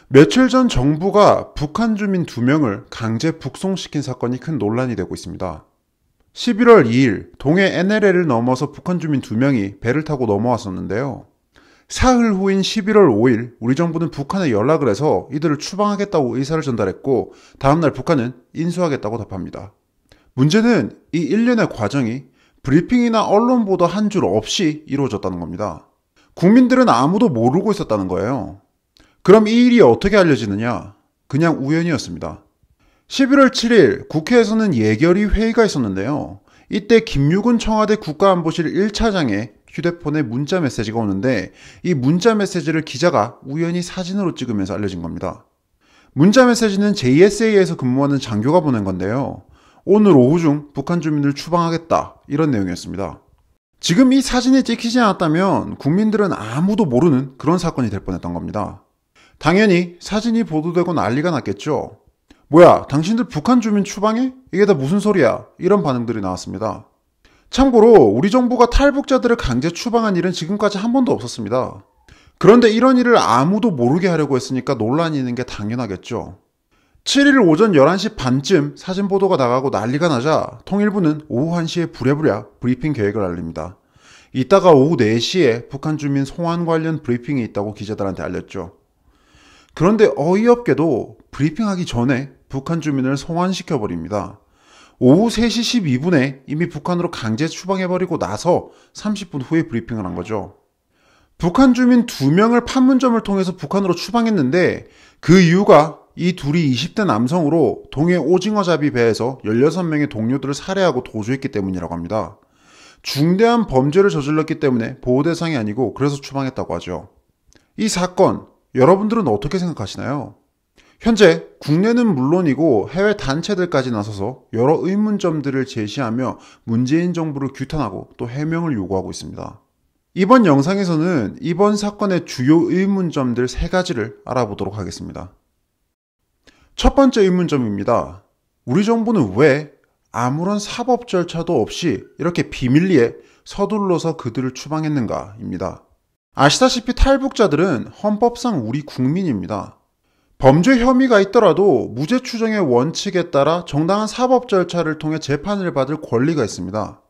며칠 전 정부가 북한 주민 2명을 강제 북송시킨 사건이 큰 논란이 되고 있습니다. 11월 2일 동해 NLL을 넘어서 북한 주민 2명이 배를 타고 넘어왔었는데요. 사흘 후인 11월 5일 우리 정부는 북한에 연락을 해서 이들을 추방하겠다고 의사를 전달했고 다음날 북한은 인수하겠다고 답합니다. 문제는 이 일련의 과정이 브리핑이나 언론 보도 한 줄 없이 이루어졌다는 겁니다. 국민들은 아무도 모르고 있었다는 거예요. 그럼 이 일이 어떻게 알려지느냐? 그냥 우연이었습니다. 11월 7일 국회에서는 예결위 회의가 있었는데요. 이때 김유근 청와대 국가안보실 1차장의 휴대폰에 문자 메시지가 오는데 이 문자 메시지를 기자가 우연히 사진으로 찍으면서 알려진 겁니다. 문자 메시지는 JSA에서 근무하는 장교가 보낸 건데요. 오늘 오후 중 북한 주민을 추방하겠다 이런 내용이었습니다. 지금 이 사진이 찍히지 않았다면 국민들은 아무도 모르는 그런 사건이 될 뻔했던 겁니다. 당연히 사진이 보도되고 난리가 났겠죠. 뭐야, 당신들 북한 주민 추방해? 이게 다 무슨 소리야? 이런 반응들이 나왔습니다. 참고로 우리 정부가 탈북자들을 강제 추방한 일은 지금까지 한 번도 없었습니다. 그런데 이런 일을 아무도 모르게 하려고 했으니까 논란이 있는 게 당연하겠죠. 7일 오전 11시 반쯤 사진 보도가 나가고 난리가 나자 통일부는 오후 1시에 부랴부랴 브리핑 계획을 알립니다. 이따가 오후 4시에 북한 주민 송환 관련 브리핑이 있다고 기자들한테 알렸죠. 그런데 어이없게도 브리핑하기 전에 북한 주민을 송환시켜버립니다. 오후 3시 12분에 이미 북한으로 강제 추방해버리고 나서 30분 후에 브리핑을 한 거죠. 북한 주민 2명을 판문점을 통해서 북한으로 추방했는데 그 이유가 이 둘이 20대 남성으로 동해 오징어잡이 배에서 16명의 동료들을 살해하고 도주했기 때문이라고 합니다. 중대한 범죄를 저질렀기 때문에 보호 대상이 아니고 그래서 추방했다고 하죠. 이 사건 여러분들은 어떻게 생각하시나요? 현재 국내는 물론이고 해외 단체들까지 나서서 여러 의문점들을 제시하며 문재인 정부를 규탄하고 또 해명을 요구하고 있습니다. 이번 영상에서는 이번 사건의 주요 의문점들 3가지를 알아보도록 하겠습니다. 첫 번째 의문점입니다. 우리 정부는 왜 아무런 사법 절차도 없이 이렇게 비밀리에 서둘러서 그들을 추방했는가입니다. 아시다시피 탈북자들은 헌법상 우리 국민입니다. 범죄 혐의가 있더라도 무죄 추정의 원칙에 따라 정당한 사법 절차를 통해 재판을 받을 권리가 있습니다.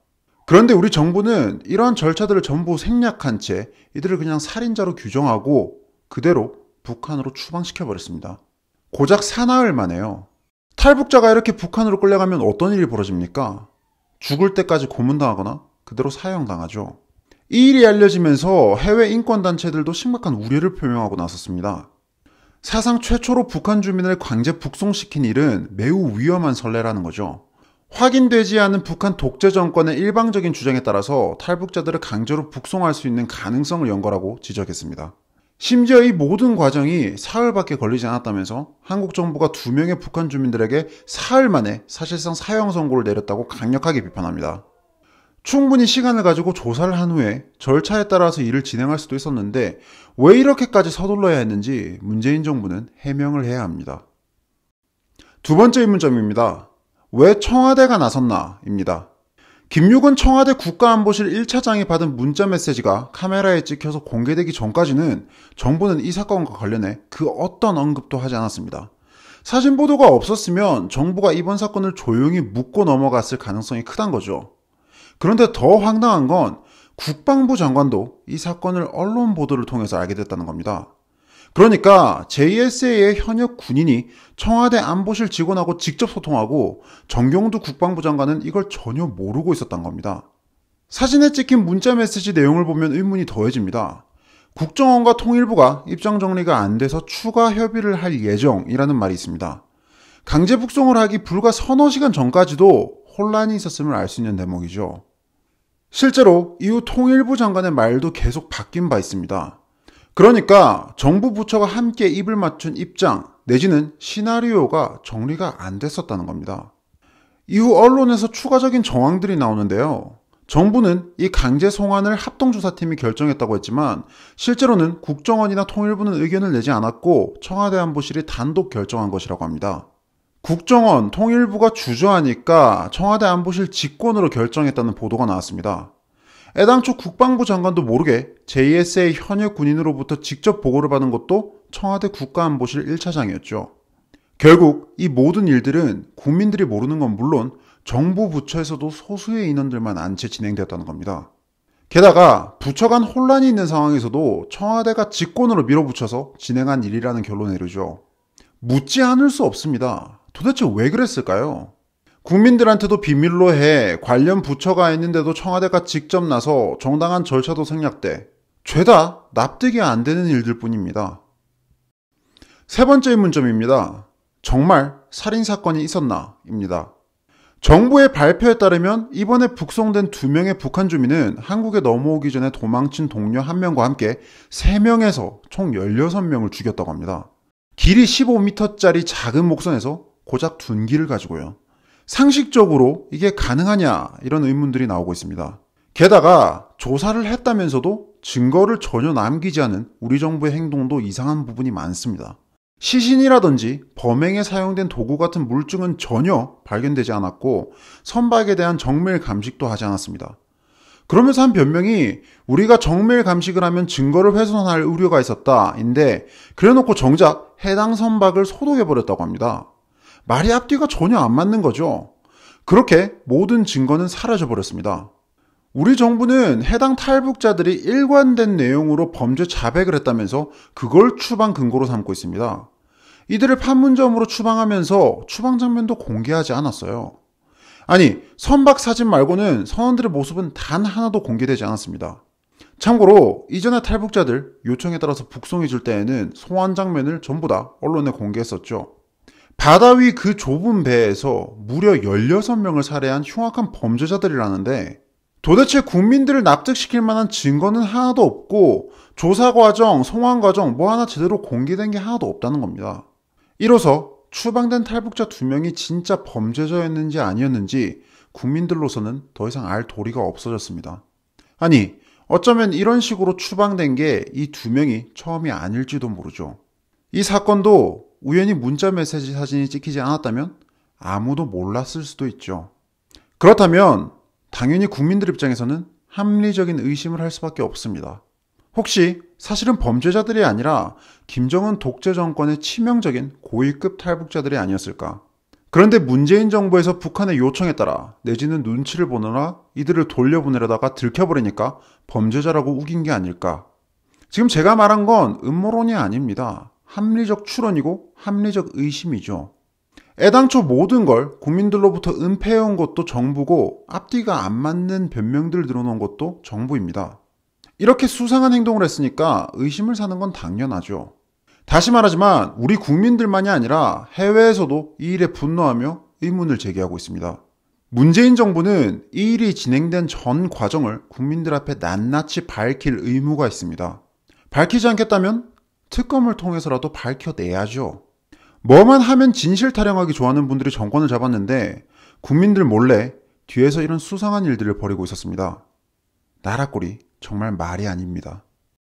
그런데 우리 정부는 이러한 절차들을 전부 생략한 채 이들을 그냥 살인자로 규정하고 그대로 북한으로 추방시켜버렸습니다. 고작 사나흘 만에요. 탈북자가 이렇게 북한으로 끌려가면 어떤 일이 벌어집니까? 죽을 때까지 고문당하거나 그대로 사형당하죠. 이 일이 알려지면서 해외 인권단체들도 심각한 우려를 표명하고 나섰습니다. 사상 최초로 북한 주민을 강제 북송시킨 일은 매우 위험한 선례라는 거죠. 확인되지 않은 북한 독재 정권의 일방적인 주장에 따라서 탈북자들을 강제로 북송할 수 있는 가능성을 연거라고 지적했습니다. 심지어 이 모든 과정이 사흘밖에 걸리지 않았다면서 한국 정부가 2명의 북한 주민들에게 사흘 만에 사실상 사형 선고를 내렸다고 강력하게 비판합니다. 충분히 시간을 가지고 조사를 한 후에 절차에 따라서 일을 진행할 수도 있었는데 왜 이렇게까지 서둘러야 했는지 문재인 정부는 해명을 해야 합니다. 두 번째 의문점입니다. 왜 청와대가 나섰나입니다. 김유근 청와대 국가안보실 1차장이 받은 문자 메시지가 카메라에 찍혀서 공개되기 전까지는 정부는 이 사건과 관련해 그 어떤 언급도 하지 않았습니다. 사진 보도가 없었으면 정부가 이번 사건을 조용히 묻고 넘어갔을 가능성이 크단 거죠. 그런데 더 황당한 건 국방부 장관도 이 사건을 언론 보도를 통해서 알게 됐다는 겁니다. 그러니까 JSA의 현역 군인이 청와대 안보실 직원하고 직접 소통하고 정경두 국방부 장관은 이걸 전혀 모르고 있었던 겁니다. 사진에 찍힌 문자 메시지 내용을 보면 의문이 더해집니다. 국정원과 통일부가 입장 정리가 안 돼서 추가 협의를 할 예정이라는 말이 있습니다. 강제 북송을 하기 불과 서너 시간 전까지도 혼란이 있었음을 알 수 있는 대목이죠. 실제로 이후 통일부 장관의 말도 계속 바뀐 바 있습니다. 그러니까 정부 부처가 함께 입을 맞춘 입장 내지는 시나리오가 정리가 안 됐었다는 겁니다. 이후 언론에서 추가적인 정황들이 나오는데요. 정부는 이 강제 송환을 합동조사팀이 결정했다고 했지만 실제로는 국정원이나 통일부는 의견을 내지 않았고 청와대 안보실이 단독 결정한 것이라고 합니다. 국정원, 통일부가 주저하니까 청와대 안보실 직권으로 결정했다는 보도가 나왔습니다. 애당초 국방부 장관도 모르게 JSA 현역 군인으로부터 직접 보고를 받은 것도 청와대 국가안보실 1차장이었죠. 결국 이 모든 일들은 국민들이 모르는 건 물론 정부 부처에서도 소수의 인원들만 안채 진행되었다는 겁니다. 게다가 부처 간 혼란이 있는 상황에서도 청와대가 직권으로 밀어붙여서 진행한 일이라는 결론에 이르죠. 묻지 않을 수 없습니다. 도대체 왜 그랬을까요? 국민들한테도 비밀로 해 관련 부처가 있는데도 청와대가 직접 나서 정당한 절차도 생략돼 죄다 납득이 안 되는 일들 뿐입니다. 세 번째 의문점입니다. 정말 살인사건이 있었나? 입니다. 정부의 발표에 따르면 이번에 북송된 2명의 북한 주민은 한국에 넘어오기 전에 도망친 동료 1명과 함께 3명에서 총 16명을 죽였다고 합니다. 길이 15m짜리 작은 목선에서 고작 둔기를 가지고요. 상식적으로 이게 가능하냐 이런 의문들이 나오고 있습니다. 게다가 조사를 했다면서도 증거를 전혀 남기지 않은 우리 정부의 행동도 이상한 부분이 많습니다. 시신이라든지 범행에 사용된 도구 같은 물증은 전혀 발견되지 않았고 선박에 대한 정밀 감식도 하지 않았습니다. 그러면서 한 변명이 우리가 정밀 감식을 하면 증거를 훼손할 우려가 있었다인데 그래놓고 정작 해당 선박을 소독해버렸다고 합니다. 말이 앞뒤가 전혀 안 맞는 거죠. 그렇게 모든 증거는 사라져버렸습니다. 우리 정부는 해당 탈북자들이 일관된 내용으로 범죄 자백을 했다면서 그걸 추방 근거로 삼고 있습니다. 이들을 판문점으로 추방하면서 추방 장면도 공개하지 않았어요. 아니, 선박 사진 말고는 선원들의 모습은 단 하나도 공개되지 않았습니다. 참고로 이전에 탈북자들 요청에 따라서 북송해 줄 때에는 소환 장면을 전부 다 언론에 공개했었죠. 바다 위 그 좁은 배에서 무려 16명을 살해한 흉악한 범죄자들이라는데 도대체 국민들을 납득시킬 만한 증거는 하나도 없고 조사 과정, 송환 과정 뭐 하나 제대로 공개된 게 하나도 없다는 겁니다. 이로써 추방된 탈북자 2명이 진짜 범죄자였는지 아니었는지 국민들로서는 더 이상 알 도리가 없어졌습니다. 아니, 어쩌면 이런 식으로 추방된 게 이 2명이 처음이 아닐지도 모르죠. 이 사건도 우연히 문자 메시지 사진이 찍히지 않았다면 아무도 몰랐을 수도 있죠. 그렇다면 당연히 국민들 입장에서는 합리적인 의심을 할 수밖에 없습니다. 혹시 사실은 범죄자들이 아니라 김정은 독재 정권의 치명적인 고위급 탈북자들이 아니었을까? 그런데 문재인 정부에서 북한의 요청에 따라 내지는 눈치를 보느라 이들을 돌려보내려다가 들켜버리니까 범죄자라고 우긴 게 아닐까? 지금 제가 말한 건 음모론이 아닙니다. 합리적 추론이고 합리적 의심이죠. 애당초 모든 걸 국민들로부터 은폐해온 것도 정부고 앞뒤가 안 맞는 변명들 늘어놓은 것도 정부입니다. 이렇게 수상한 행동을 했으니까 의심을 사는 건 당연하죠. 다시 말하지만 우리 국민들만이 아니라 해외에서도 이 일에 분노하며 의문을 제기하고 있습니다. 문재인 정부는 이 일이 진행된 전 과정을 국민들 앞에 낱낱이 밝힐 의무가 있습니다. 밝히지 않겠다면 특검을 통해서라도 밝혀내야죠. 뭐만 하면 진실 타령하기 좋아하는 분들이 정권을 잡았는데 국민들 몰래 뒤에서 이런 수상한 일들을 벌이고 있었습니다. 나라꼴이 정말 말이 아닙니다.